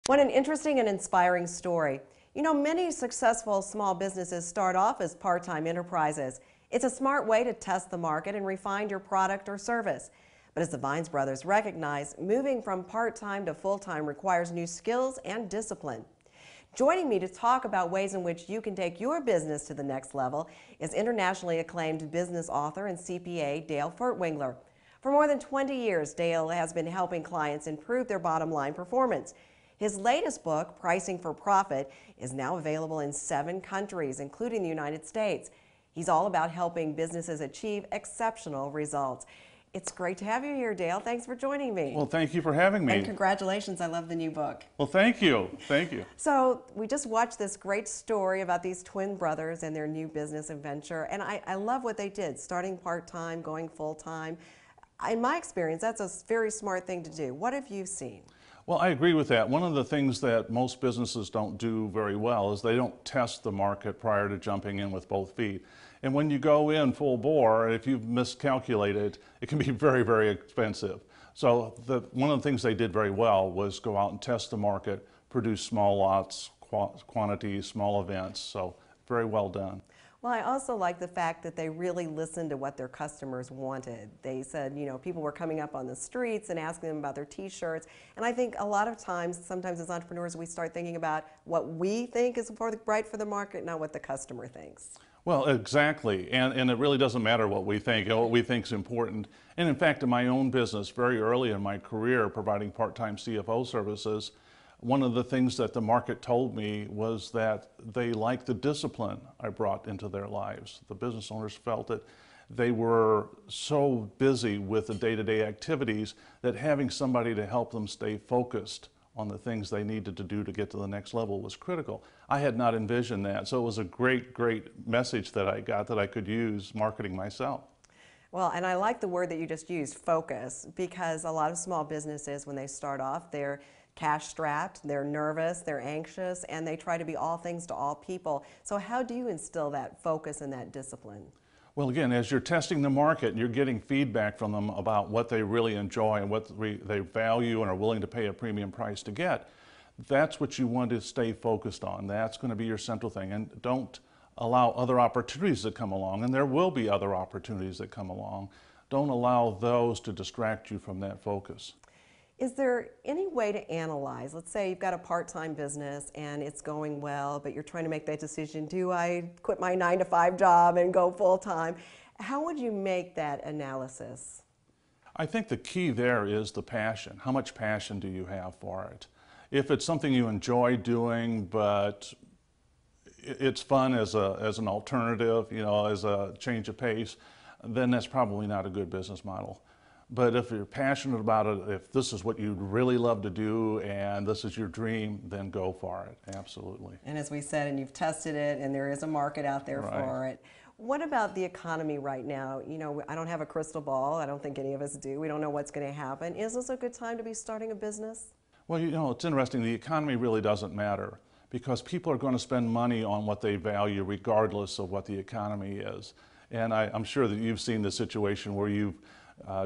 What an interesting and inspiring story. You know, many successful small businesses start off as part-time enterprises. It's a smart way to test the market and refine your product or service. But as the Vines brothers recognize, moving from part-time to full-time requires new skills and discipline. Joining me to talk about ways in which you can take your business to the next level is internationally acclaimed business author and CPA Dale Furtwengler. For more than 20 years, Dale has been helping clients improve their bottom line performance. His latest book, Pricing for Profit, is now available in 7 countries, including the United States. He's all about helping businesses achieve exceptional results. It's great to have you here, Dale. Thanks for joining me. Well, thank you for having me. And congratulations. I love the new book. Well, thank you. Thank you. So we just watched this great story about these twin brothers and their new business adventure. And I love what they did, starting part-time, going full-time. In my experience, that's a very smart thing to do. What have you seen? Well, I agree with that. One of the things that most businesses don't do very well is they don't test the market prior to jumping in with both feet. And when you go in full bore, if you've miscalculated, it can be very, very expensive. So one of the things they did very well was go out and test the market, produce small lots, quantities, small events. So very well done. Well, I also like the fact that they really listened to what their customers wanted. They said, you know, people were coming up on the streets and asking them about their t-shirts. And I think a lot of times, sometimes as entrepreneurs, we start thinking about what we think is right for the market, not what the customer thinks. Well, exactly. And it really doesn't matter what we think. What we think is important. And in fact, in my own business, very early in my career, providing part-time CFO services, one of the things that the market told me was that they liked the discipline I brought into their lives. The business owners felt that they were so busy with the day-to-day activities that having somebody to help them stay focused on the things they needed to do to get to the next level was critical. I had not envisioned that, so it was a great, great message that I got that I could use marketing myself. Well, and I like the word that you just used, focus, because a lot of small businesses, when they start off, they're cash strapped, they're nervous, they're anxious, and they try to be all things to all people. So how do you instill that focus and that discipline? Well, again, as you're testing the market and you're getting feedback from them about what they really enjoy and what they value and are willing to pay a premium price to get, that's what you want to stay focused on. That's going to be your central thing. And don't allow other opportunities that come along, and there will be other opportunities that come along. Don't allow those to distract you from that focus. Is there any way to analyze, let's say you've got a part-time business and it's going well, but you're trying to make that decision, do I quit my 9-to-5 job and go full-time? How would you make that analysis? I think the key there is the passion. How much passion do you have for it? If it's something you enjoy doing, but it's fun as an alternative, you know, as a change of pace, then that's probably not a good business model. But if you're passionate about it, if this is what you'd really love to do and this is your dream, then go for it, absolutely. And as we said, and you've tested it, and there is a market out there for it. What about the economy right now? You know, I don't have a crystal ball. I don't think any of us do. We don't know what's going to happen. Is this a good time to be starting a business? Well, you know, it's interesting. The economy really doesn't matter because people are going to spend money on what they value regardless of what the economy is. And I'm sure that you've seen the situation where you've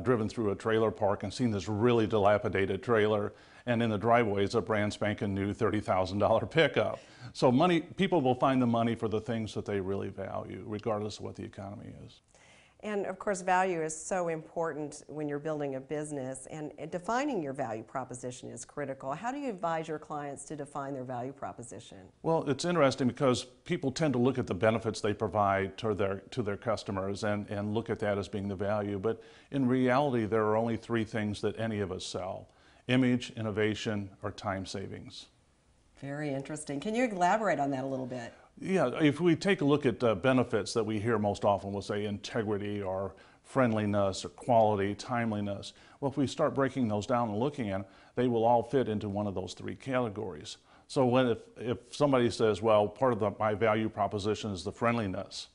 driven through a trailer park and seen this really dilapidated trailer, and in the driveway is a brand spanking new $30,000 pickup. So people will find the money for the things that they really value, regardless of what the economy is. And of course, value is so important when you're building a business, and defining your value proposition is critical. How do you advise your clients to define their value proposition? Well, it's interesting because people tend to look at the benefits they provide to their customers and look at that as being the value. But in reality, there are only 3 things that any of us sell: image, innovation, or time savings. Very interesting. Can you elaborate on that a little bit? Yeah, if we take a look at benefits that we hear most often, we'll say integrity or friendliness or quality, timeliness. Well, if we start breaking those down and looking at them, they will all fit into one of those 3 categories. So if somebody says, well, part of my value proposition is the friendliness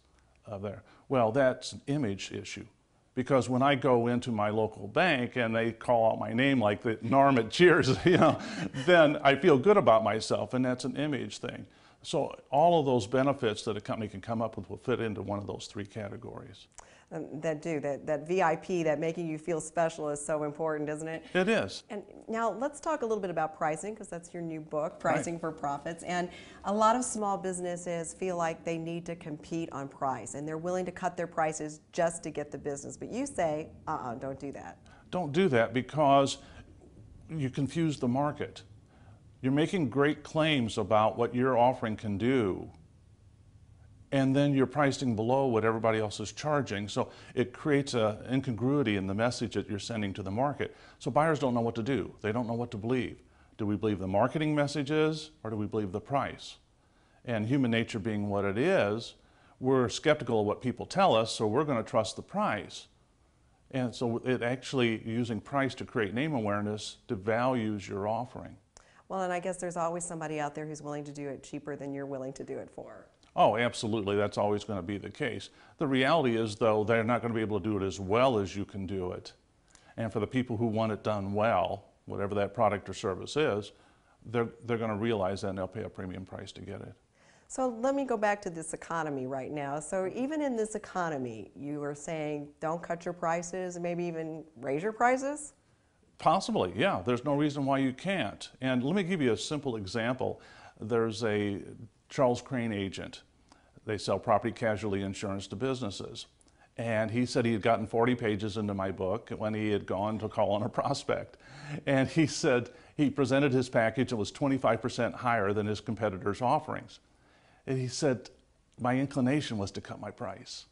of there, well, that's an image issue. Because when I go into my local bank and they call out my name like the Norm at Cheers, you know, then I feel good about myself, and that's an image thing. So all of those benefits that a company can come up with will fit into one of those 3 categories. that do. That VIP, that making you feel special is so important, isn't it? It is. And now let's talk a little bit about pricing, because that's your new book, Pricing Right. for Profits. And a lot of small businesses feel like they need to compete on price, and they're willing to cut their prices just to get the business. But you say, don't do that. Don't do that, because you confuse the market. You're making great claims about what your offering can do, and then you're pricing below what everybody else is charging. So it creates an incongruity in the message that you're sending to the market. So buyers don't know what to do. They don't know what to believe. Do we believe the marketing messages, or do we believe the price? And human nature being what it is, we're skeptical of what people tell us, so we're going to trust the price. And so it actually, using price to create name awareness, devalues your offering. Well, and I guess there's always somebody out there who's willing to do it cheaper than you're willing to do it for. Oh, absolutely. That's always going to be the case. The reality is, though, they're not going to be able to do it as well as you can do it. And for the people who want it done well, whatever that product or service is, they're going to realize that, and they'll pay a premium price to get it. So let me go back to this economy right now. So even in this economy, you were saying don't cut your prices and maybe even raise your prices? Possibly, yeah. There's no reason why you can't. And let me give you a simple example. There's a Charles Crane agent. They sell property casualty insurance to businesses. And he said he had gotten 40 pages into my book when he had gone to call on a prospect. And he said he presented his package and was 25% higher than his competitors' offerings. And he said, my inclination was to cut my price.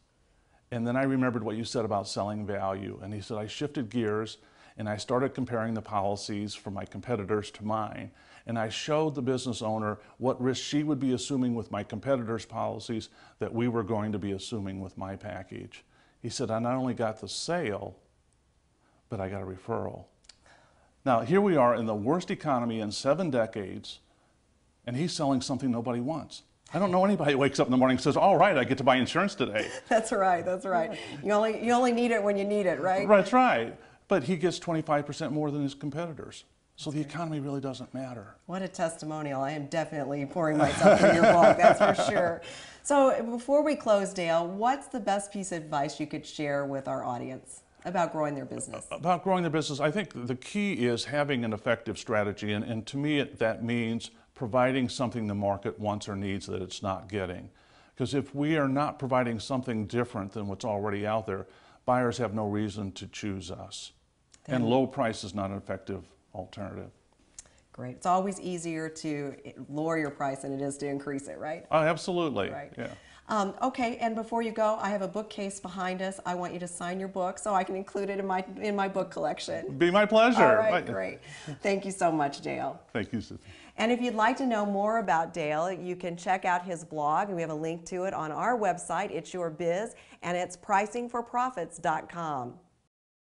And then I remembered what you said about selling value. And he said, I shifted gears and I started comparing the policies from my competitors to mine. And I showed the business owner what risk she would be assuming with my competitors' policies that we were going to be assuming with my package. He said, I not only got the sale, but I got a referral. Now, here we are in the worst economy in 7 decades, and he's selling something nobody wants. I don't know anybody who wakes up in the morning and says, all right, I get to buy insurance today. That's right, that's right. You only need it when you need it, right? That's right. But he gets 25% more than his competitors. So the economy really doesn't matter. What a testimonial. I am definitely pouring myself in your book, that's for sure. So before we close, Dale, what's the best piece of advice you could share with our audience about growing their business? About growing their business, I think the key is having an effective strategy. And to me, that means providing something the market wants or needs that it's not getting. Because if we are not providing something different than what's already out there, buyers have no reason to choose us. And low price is not an effective alternative. Great. It's always easier to lower your price than it is to increase it, right? Oh, absolutely. Right. Yeah. Okay, and before you go, I have a bookcase behind us. I want you to sign your book so I can include it in my book collection. Be my pleasure. All right, great. Thank you so much, Dale. Thank you, Susan. And if you'd like to know more about Dale, you can check out his blog, and we have a link to it on our website, It's Your Biz, and it's pricingforprofits.com.